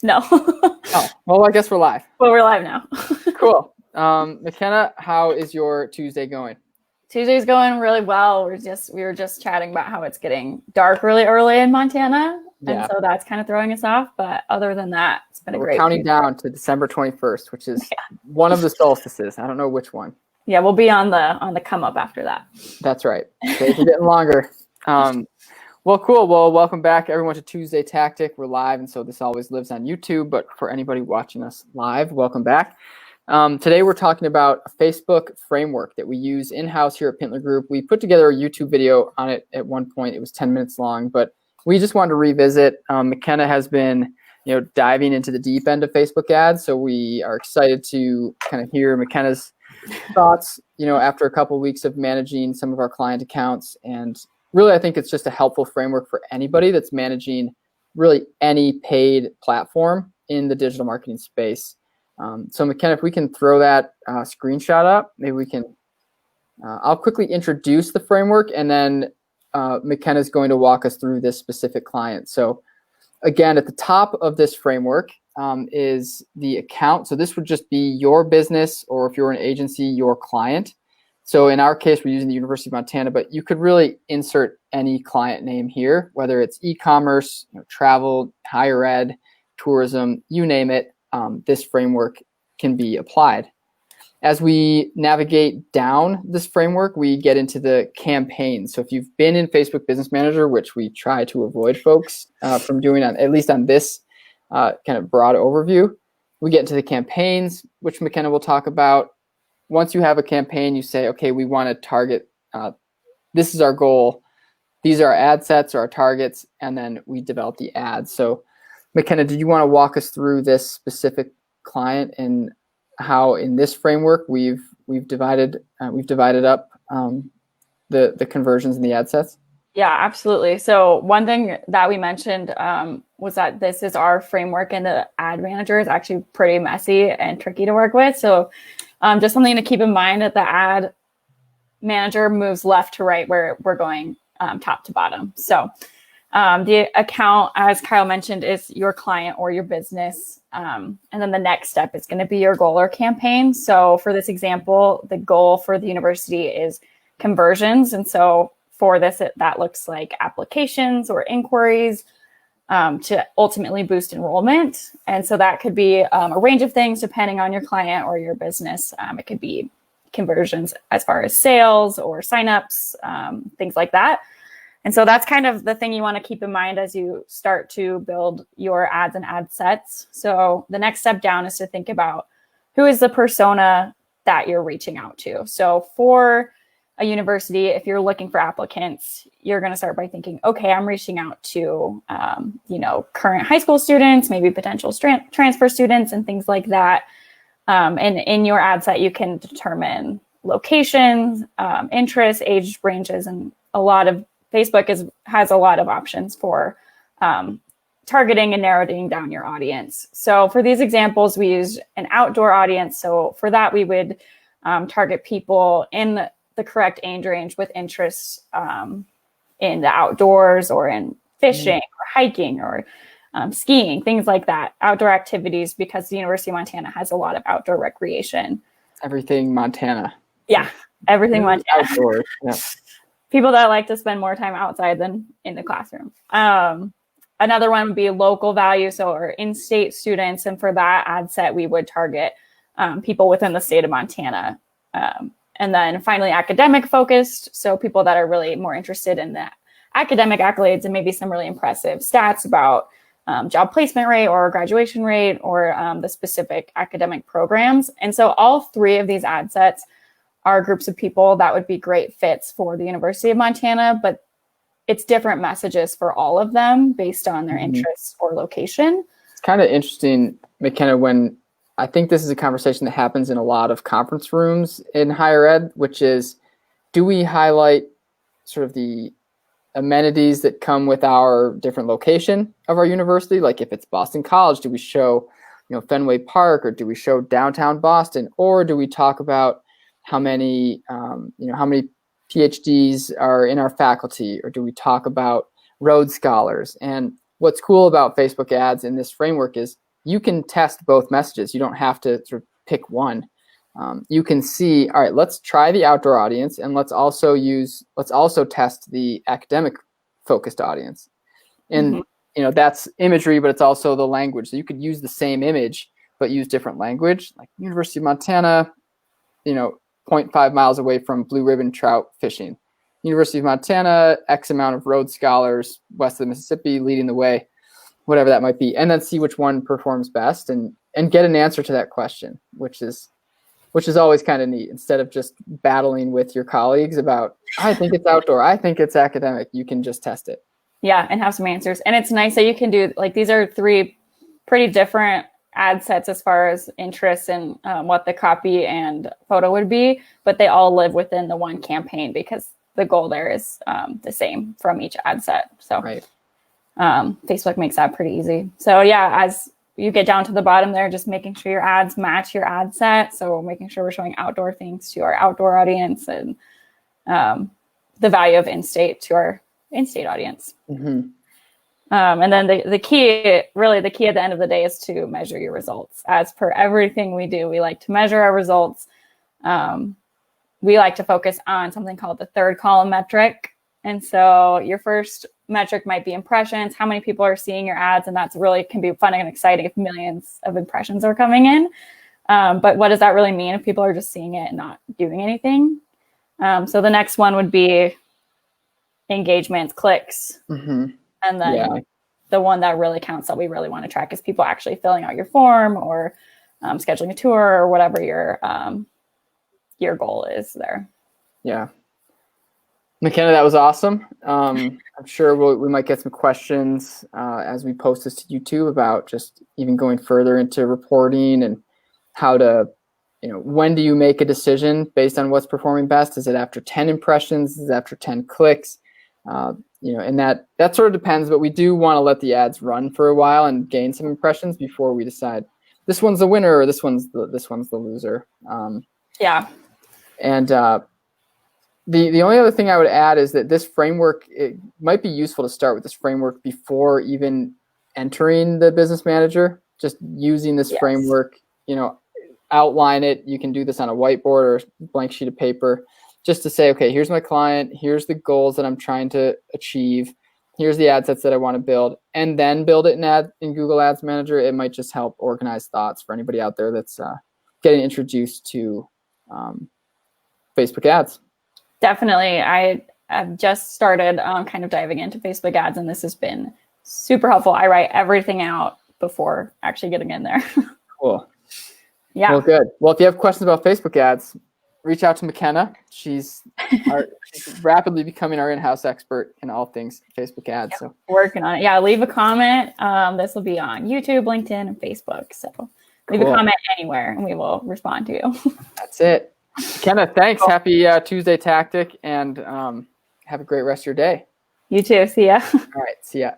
No. Oh, well, I guess we're live. Well, we're live now. Cool. McKenna, how is your Tuesday going? Tuesday's going really well. We were just chatting about how it's getting dark really early in Montana. Yeah. And so that's kind of throwing us off. But other than that, it's been a great We're counting Tuesday. down to December 21st, which is one of the solstices. I don't know which one. Yeah, we'll be on the come up after that. That's right. Days are getting longer. Well, cool. Well, welcome back, everyone, to Tuesday Tactic. We're live, and so this always lives on YouTube. But for anybody watching us live, welcome back. Today, we're talking about a Facebook framework that we use in-house here at Pintler Group. We put together a YouTube video on it at one point. It was 10 minutes long, but we just wanted to revisit. McKenna has been, diving into the deep end of Facebook ads, so we are excited to kind of hear McKenna's thoughts, after a couple of weeks of managing some of our client accounts. And really, I think it's just a helpful framework for anybody that's managing really any paid platform in the digital marketing space. So McKenna, if we can throw that screenshot up, maybe we can, I'll quickly introduce the framework, and then McKenna is going to walk us through this specific client. So again, at the top of this framework is the account. So this would just be your business, or if you're an agency, your client. So in our case, we're using the University of Montana, but you could really insert any client name here, whether it's e-commerce, travel, higher ed, tourism, you name it. This framework can be applied. As we navigate down this framework, we get into the campaigns. So if you've been in Facebook Business Manager, which we try to avoid folks from doing, at least on this kind of broad overview, we get into the campaigns, which McKenna will talk about. Once you have a campaign, you say, okay, we want to target, this is our goal. These are our ad sets or our targets, and then we develop the ads. So McKenna, did you want to walk us through this specific client and how in this framework we've divided up the conversions and the ad sets? Yeah, absolutely. So one thing that we mentioned was that this is our framework, and the ad manager is actually pretty messy and tricky to work with. So just something to keep in mind, that the ad manager moves left to right where we're going top to bottom. So the account, as Kyle mentioned, is your client or your business. And then the next step is going to be your goal or campaign. So for this example, the goal for the university is conversions. And so for this, that looks like applications or inquiries to ultimately boost enrollment. And so that could be a range of things depending on your client or your business. It could be conversions as far as sales or signups, things like that. And so that's kind of the thing you want to keep in mind as you start to build your ads and ad sets. So the next step down is to think about who is the persona that you're reaching out to. So for a university, if you're looking for applicants, you're going to start by thinking, okay, I'm reaching out to, current high school students, maybe potential transfer students and things like that. And in your ad set, you can determine locations, interests, age ranges, and Facebook has a lot of options for targeting and narrowing down your audience. So for these examples, we use an outdoor audience. So for that, we would target people in the correct age range with interests in the outdoors or in fishing or hiking or skiing, things like that, outdoor activities, because the University of Montana has a lot of outdoor recreation. Everything Montana. Yeah, everything Montana. Outdoors. Yeah. People that like to spend more time outside than in the classroom. Another one would be local value, so or in-state students. And for that ad set, we would target people within the state of Montana. And then finally, academic focused. So people that are really more interested in the academic accolades and maybe some really impressive stats about job placement rate or graduation rate or the specific academic programs. And so all three of these ad sets are groups of people that would be great fits for the University of Montana, but it's different messages for all of them based on their interests or location. It's kind of interesting, McKenna, when I think this is a conversation that happens in a lot of conference rooms in higher ed, which is, do we highlight sort of the amenities that come with our different location of our university? Like if it's Boston College, do we show, Fenway Park, or do we show downtown Boston, or do we talk about how many PhDs are in our faculty, or do we talk about Rhodes Scholars? And what's cool about Facebook ads in this framework is you can test both messages. You don't have to sort of pick one. You can see, all right, let's try the outdoor audience, and let's also test the academic focused audience. And that's imagery, but it's also the language. So you could use the same image, but use different language, like University of Montana, 0.5 miles away from blue ribbon trout fishing. University of Montana, X amount of Rhodes Scholars west of the Mississippi leading the way, whatever that might be, and then see which one performs best and get an answer to that question, which is always kind of neat. Instead of just battling with your colleagues about, I think it's outdoor, I think it's academic, you can just test it. Yeah, and have some answers. And it's nice that you can do, like, these are 3 pretty different ad sets as far as interests and what the copy and photo would be, but they all live within the one campaign because the goal there is the same from each ad set. So right. Facebook makes that pretty easy. So yeah, as you get down to the bottom there, just making sure your ads match your ad set. So making sure we're showing outdoor things to our outdoor audience, and the value of in-state to our in-state audience. Mm-hmm. And then the key at the end of the day is to measure your results. As per everything we do, we like to measure our results. We like to focus on something called the third column metric. And so your first metric might be impressions, how many people are seeing your ads, and that's really can be fun and exciting if millions of impressions are coming in. But what does that really mean if people are just seeing it and not doing anything? So the next one would be engagements, clicks. Mm-hmm. And then the one that really counts that we really want to track is people actually filling out your form or scheduling a tour or whatever your goal is there. Yeah. McKenna, that was awesome. I'm sure we might get some questions as we post this to YouTube about just even going further into reporting and how to, when do you make a decision based on what's performing best? Is it after 10 impressions? Is it after 10 clicks? And that sort of depends, but we do want to let the ads run for a while and gain some impressions before we decide this one's the winner or this one's the loser. Yeah. And the only other thing I would add is that this framework, it might be useful to start with this framework before even entering the business manager, just using this framework, outline it. You can do this on a whiteboard or blank sheet of paper, just to say, okay, here's my client, here's the goals that I'm trying to achieve, here's the ad sets that I want to build, and then build it in Google Ads Manager. It might just help organize thoughts for anybody out there that's getting introduced to Facebook ads. Definitely. I've just started kind of diving into Facebook ads, and this has been super helpful. I write everything out before actually getting in there. Cool. Yeah. Well, good. Well, if you have questions about Facebook ads, reach out to McKenna. She's rapidly becoming our in-house expert in all things Facebook ads. Yep. So working on it. Yeah, leave a comment. This will be on YouTube, LinkedIn, and Facebook. So leave a comment anywhere, and we will respond to you. That's it. McKenna, thanks. Cool. Happy Tuesday Tactic, and have a great rest of your day. You too. See ya. All right. See ya.